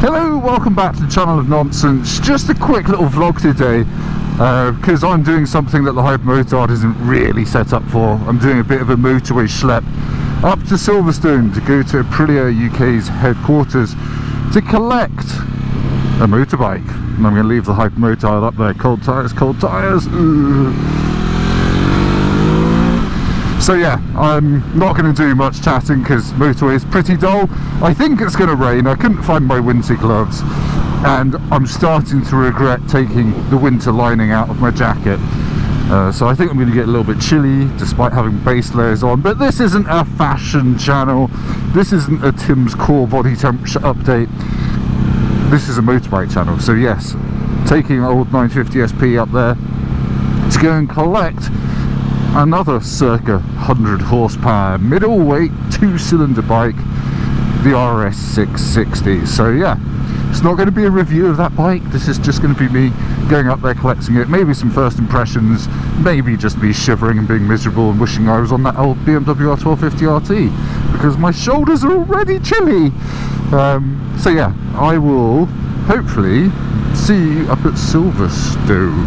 Hello, welcome back to the channel of nonsense. Just a quick little vlog today because I'm doing something that the Hypermotard isn't really set up for. I'm doing a bit of a motorway schlep up to Silverstone to go to Aprilia UK's headquarters to collect a motorbike. And I'm going to leave the Hypermotard up there. Cold tyres, cold tyres. So yeah, I'm not going to do much chatting because motorway is pretty dull. I think it's going to rain. I couldn't find my winter gloves and I'm starting to regret taking the winter lining out of my jacket. So I think I'm going to get a little bit chilly despite having base layers on. But this isn't a fashion channel. This isn't a Tim's core body temperature update. This is a motorbike channel. So yes, taking an old 950 SP up there to go and collect another circa 100 horsepower middleweight 2-cylinder bike, the RS660. So yeah, it's not going to be a review of that bike. This is just going to be me going up there collecting it, maybe some first impressions, maybe just me shivering and being miserable and wishing I was on that old BMW R1250 RT because my shoulders are already chilly. So yeah, I will hopefully see you up at Silverstone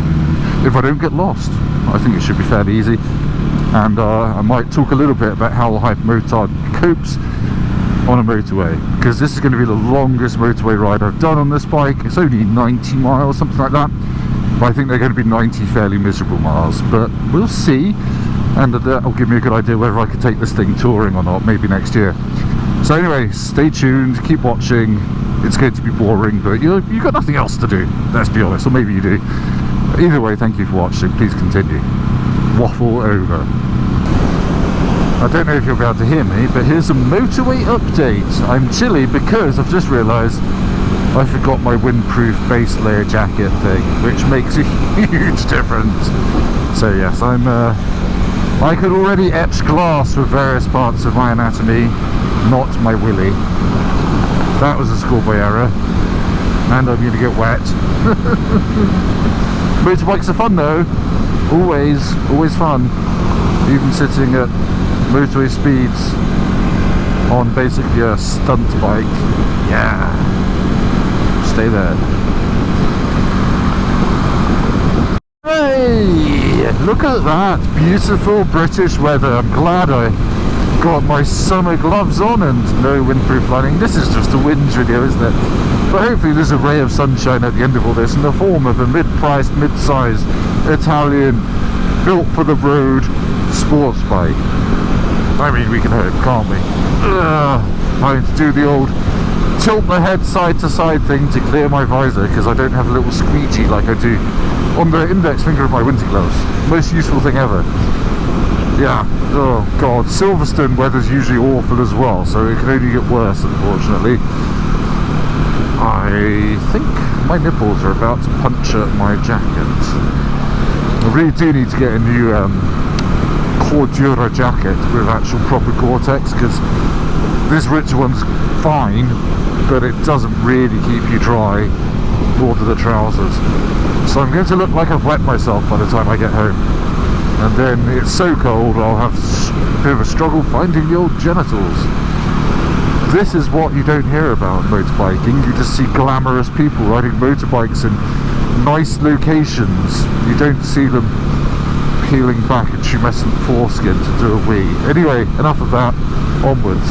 if I don't get lost. I think it should be fairly easy, and I might talk a little bit about how the Hypermotard copes on a motorway, because this is going to be the longest motorway ride I've done on this bike. It's only 90 miles, something like that, but I think they're going to be 90 fairly miserable miles, but we'll see, and that'll give me a good idea whether I could take this thing touring or not, maybe next year. So anyway, stay tuned, keep watching. It's going to be boring, but you've got nothing else to do, let's be honest, or maybe you do. Either way, thank you for watching. Please continue. Waffle over. I don't know if you'll be able to hear me, but here's a motorway update. I'm chilly because I've just realised I forgot my windproof base layer jacket thing, which makes a huge difference. So yes, I could already etch glass with various parts of my anatomy, not my willy. That was a schoolboy error, and I'm going to get wet. Motorbikes are fun though, always fun, even sitting at motorway speeds on basically a stunt bike. Yeah, stay there. Hey, look at that beautiful British weather. I'm glad I got my summer gloves on and no windproof lining. This is just a wind video, isn't it? But hopefully there's a ray of sunshine at the end of all this in the form of a mid-priced, mid-sized Italian, built for the road sports bike. I mean, we can hope, can't we? Having to do the old tilt my head side to side thing to clear my visor because I don't have a little squeegee like I do on the index finger of my winter gloves. Most useful thing ever. Yeah, oh god, Silverstone weather's usually awful as well, so it can only get worse, unfortunately. I think my nipples are about to puncture my jacket. I really do need to get a new Cordura jacket with actual proper Gore-Tex, because this richer one's fine, but it doesn't really keep you dry, nor do the trousers. So I'm going to look like I've wet myself by the time I get home. And then it's so cold I'll have a bit of a struggle finding the old genitals. This is what you don't hear about motorbiking. You just see glamorous people riding motorbikes in nice locations. You don't see them peeling back a tumescent foreskin to do a wee. Anyway, enough of that. Onwards.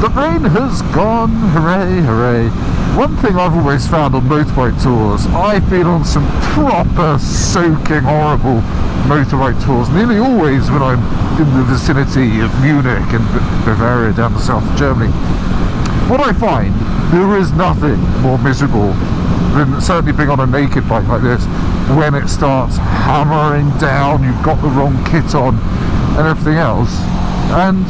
The rain has gone. Hooray, hooray. One thing I've always found on motorbike tours, I've been on some proper soaking horrible motorbike tours, nearly always when I'm in the vicinity of Munich and Bavaria down the south of Germany. What I find, there is nothing more miserable than certainly being on a naked bike like this when it starts hammering down, you've got the wrong kit on and everything else, and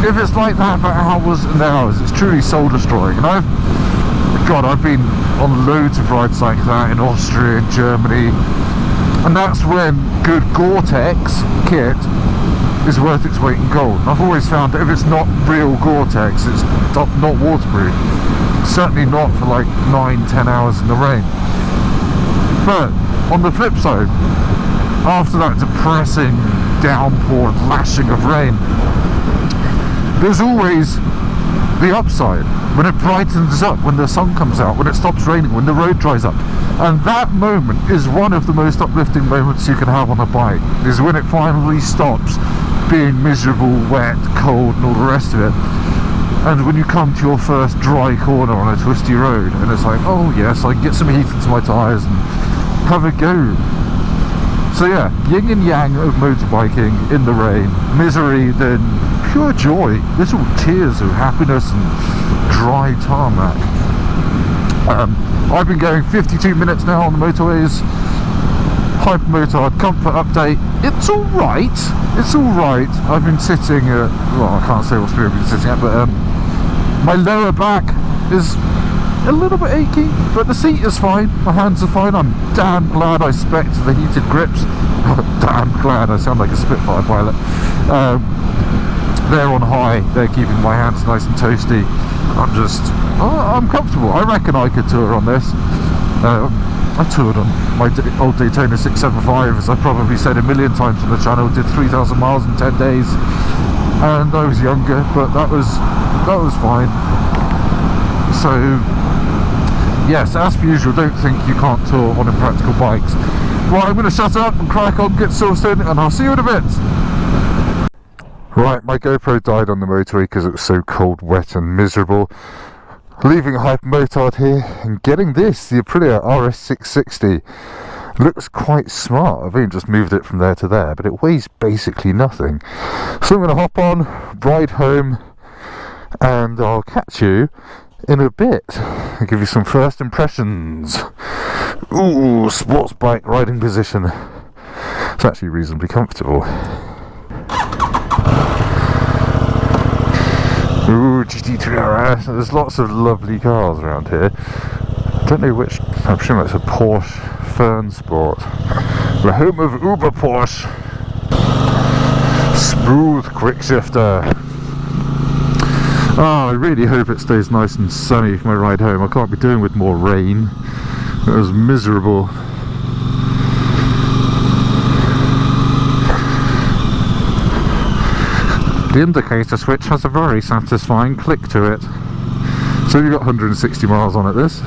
if it's like that for hours and hours, it's truly soul destroying. And I've been on loads of rides like that in Austria and Germany, and that's when good Gore-Tex kit is worth its weight in gold. And I've always found that if it's not real Gore-Tex, it's not waterproof, certainly not for like 9-10 hours in the rain. But on the flip side, after that depressing downpour and lashing of rain, there's always the upside, when it brightens up, when the sun comes out, when it stops raining, when the road dries up. And that moment is one of the most uplifting moments you can have on a bike, is when it finally stops being miserable, wet, cold and all the rest of it, and when you come to your first dry corner on a twisty road and it's like, oh yes, I can get some heat into my tyres and have a go. So yeah, yin and yang of motorbiking in the rain, misery, then pure joy, little tears of happiness and dry tarmac. I've been going 52 minutes now on the motorways. Hypermotard comfort update. It's alright. It's alright. I've been sitting at, well, I can't say what speed I've been sitting at, but my lower back is a little bit achy, but the seat is fine. My hands are fine. I'm damn glad I spec'd the heated grips. Damn glad. I sound like a Spitfire pilot. They're on high. They're keeping my hands nice and toasty. I'm comfortable. I reckon I could tour on this. I toured on my old Daytona 675, as I probably said a million times on the channel. Did 3,000 miles in 10 days, and I was younger, but that was fine. So yes, as per usual, don't think you can't tour on impractical bikes. Right, I'm going to shut up and crack on, get Silverstone, and I'll see you in a bit. Right, my GoPro died on the motorway because it was so cold, wet and miserable. Leaving a Hypermotard here and getting this, the Aprilia RS660. Looks quite smart. I've even just moved it from there to there, but it weighs basically nothing. So I'm going to hop on, ride home, and I'll catch you in a bit. I'll give you some first impressions. Ooh, sports bike riding position. It's actually reasonably comfortable. Ooh, GT3 RS. There's lots of lovely cars around here. Don't know which. I'm sure it's a Porsche Fern Sport. The home of Uber Porsche. Smooth quick shifter. Oh, I really hope it stays nice and sunny for my ride home. I can't be doing with more rain. It was miserable. The indicator switch has a very satisfying click to it. So you've got 160 miles on it, this.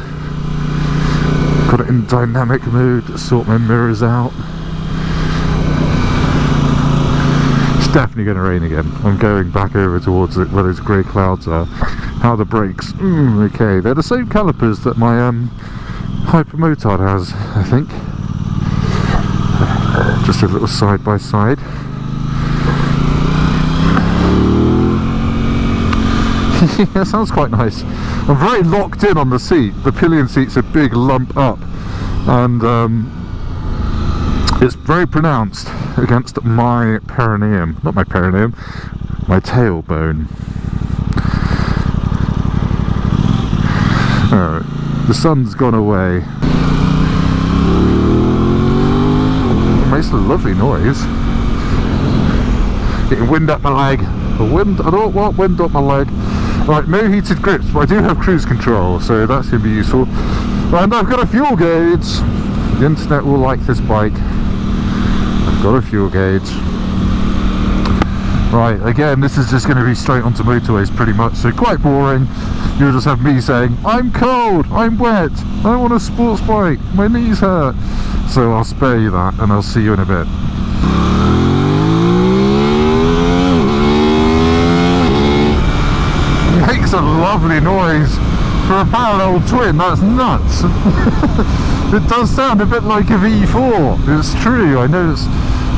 Got it in dynamic mode to sort my mirrors out. It's definitely going to rain again. I'm going back over towards it where those grey clouds are. How the brakes, okay, they're the same calipers that my Hypermotard has, I think. Just a little side by side. Yeah, sounds quite nice. I'm very locked in on the seat. The pillion seat's a big lump up, and it's very pronounced against my perineum. Not my perineum, my tailbone. The sun's gone away. It makes a lovely noise. Getting wind up my leg. I don't want wind up my leg. Right, no heated grips, but I do have cruise control, so that's going to be useful. And I've got a fuel gauge. The internet will like this bike. I've got a fuel gauge. Right, again, this is just going to be straight onto motorways pretty much, so quite boring. You'll just have me saying, I'm cold, I'm wet, I want a sports bike, my knees hurt. So I'll spare you that, and I'll see you in a bit. Makes a lovely noise for a parallel twin. That's nuts. It does sound a bit like a V4. It's true. I know it's,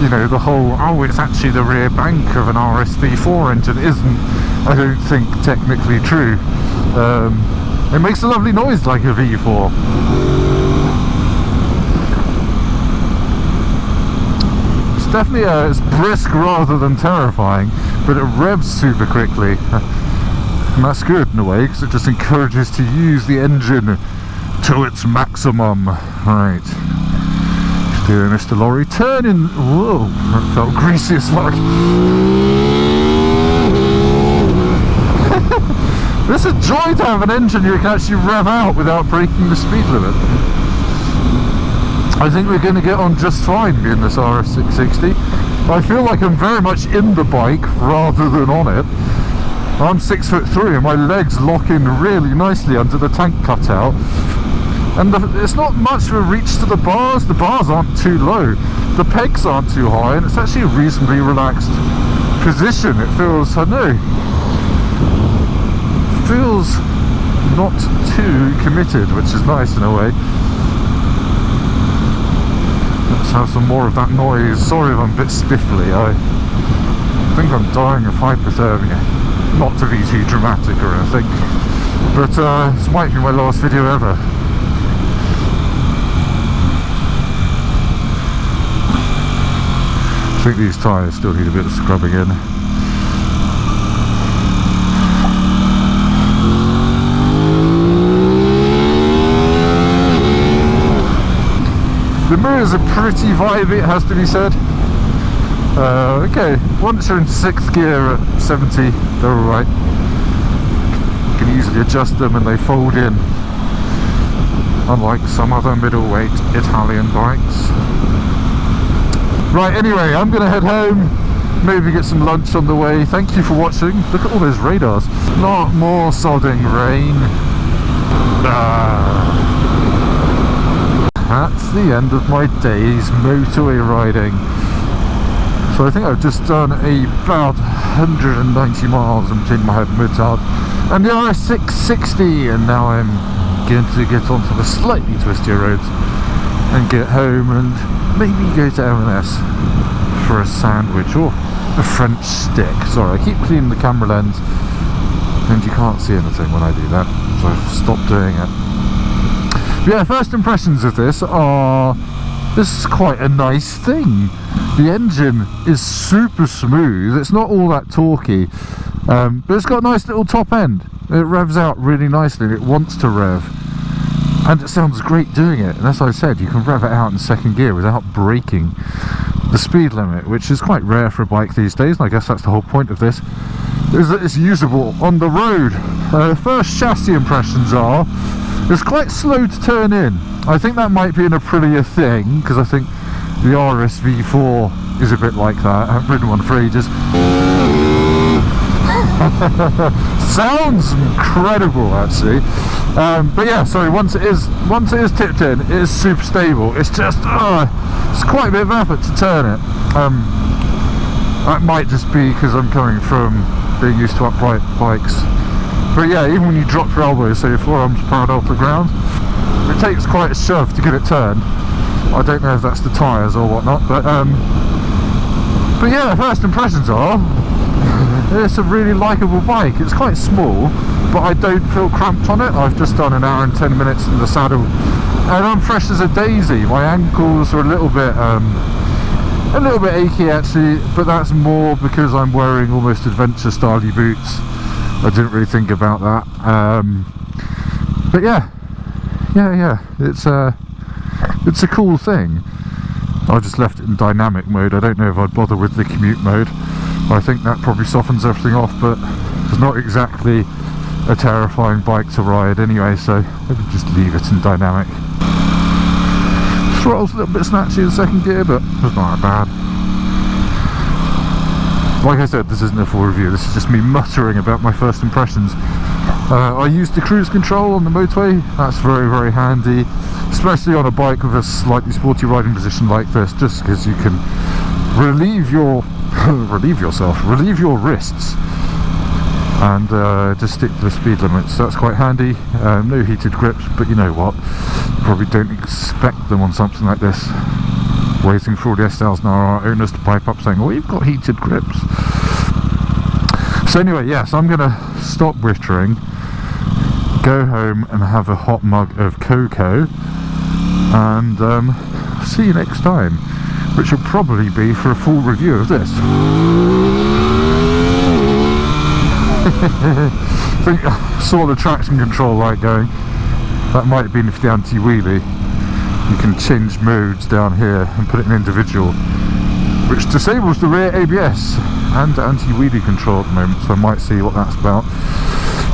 you know, the whole, oh, it's actually the rear bank of an RS V4 engine isn't, I don't think, technically true. It makes a lovely noise like a V4. It's definitely it's brisk rather than terrifying, but it revs super quickly. And that's good in a way, because it just encourages to use the engine to its maximum. Right. Doing Mr. Lorry turning. Whoa, that felt greasy as fuck. It's a joy to have an engine you can actually rev out without breaking the speed limit. I think we're going to get on just fine being this RS660. I feel like I'm very much in the bike rather than on it. I'm 6'3" and my legs lock in really nicely under the tank cutout. And it's not much of a reach to the bars aren't too low, the pegs aren't too high, and it's actually a reasonably relaxed position. It feels, I know, feels not too committed, which is nice in a way. Let's have some more of that noise. Sorry if I'm a bit spiffly, I think I'm dying of hypothermia. Not to be too dramatic or anything, but this might be my last video ever. I think these tyres still need a bit of scrubbing in. The mirrors are pretty vibey, it has to be said. Okay, once you're in 6th gear at 70, they're alright. You can easily adjust them and they fold in, unlike some other middleweight Italian bikes. Right, anyway, I'm going to head home, maybe get some lunch on the way. Thank you for watching. Look at all those radars. Not more sodding rain. That's the end of my day's motorway riding. So I think I've just done about 190 miles on Ducati Hypermotard and the RS660, and now I'm going to get onto the slightly twistier roads and get home and maybe go to M&S for a sandwich or a French stick. Sorry, I keep cleaning the camera lens and you can't see anything when I do that, so I've stopped doing it. But yeah, first impressions of this are, this is quite a nice thing. The engine is super smooth, it's not all that torquey, but it's got a nice little top end. It revs out really nicely and it wants to rev. And it sounds great doing it, and as I said, you can rev it out in 2nd gear without breaking the speed limit, which is quite rare for a bike these days, and I guess that's the whole point of this, is that it's usable on the road. First chassis impressions are, it's quite slow to turn in. I think that might be an Aprilia thing, because I think the RS V4 is a bit like that. I haven't ridden one for ages. Sounds incredible, actually. But yeah, sorry, once it is tipped in, it is super stable. It's just it's quite a bit of effort to turn it. That might just be because I'm coming from being used to upright bikes, but yeah, even when you drop your elbows so your forearms parallel to the ground, it takes quite a shove to get it turned. I don't know if that's the tyres or whatnot, but yeah, first impressions are, it's a really likeable bike. It's quite small, but I don't feel cramped on it. I've just done an hour and 10 minutes in the saddle and I'm fresh as a daisy. My ankles are a little bit achy actually, but that's more because I'm wearing almost adventure style boots. I didn't really think about that, but yeah, it's a cool thing. I just left it in dynamic mode. I don't know if I'd bother with the commute mode. I think that probably softens everything off, but it's not exactly a terrifying bike to ride anyway, so I could just leave it in dynamic. Throttle's a little bit snatchy in 2nd gear, but it's not that bad. Like I said, this isn't a full review, this is just me muttering about my first impressions. I used the cruise control on the motorway. That's very, very handy, especially on a bike with a slightly sporty riding position like this, just because you can relieve your wrists and just stick to the speed limit, so that's quite handy. No heated grips, but you know what, you probably don't expect them on something like this. Waiting for all the S1000R owners to pipe up saying, oh, you've got heated grips. So anyway, yes, I'm gonna stop whittering, go home and have a hot mug of cocoa, and see you next time, which will probably be for a full review of this. I think I saw the traction control light going. That might have been for the anti-wheelie. You can change modes down here and put it in individual, which disables the rear ABS and anti-wheelie control at the moment, so I might see what that's about.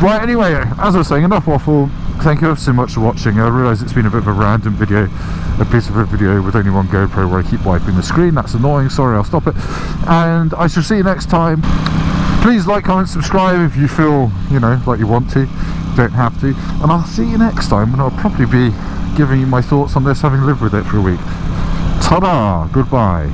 Right, anyway, as I was saying, enough waffle. Thank you ever so much for watching. I realise it's been a bit of a random video, a piece of a video with only one GoPro where I keep wiping the screen. That's annoying, sorry, I'll stop it. And I shall see you next time. Please like, comment, subscribe if you feel, you know, like you want to. You don't have to. And I'll see you next time when I'll probably be giving you my thoughts on this, having lived with it for a week. Ta-da! Goodbye.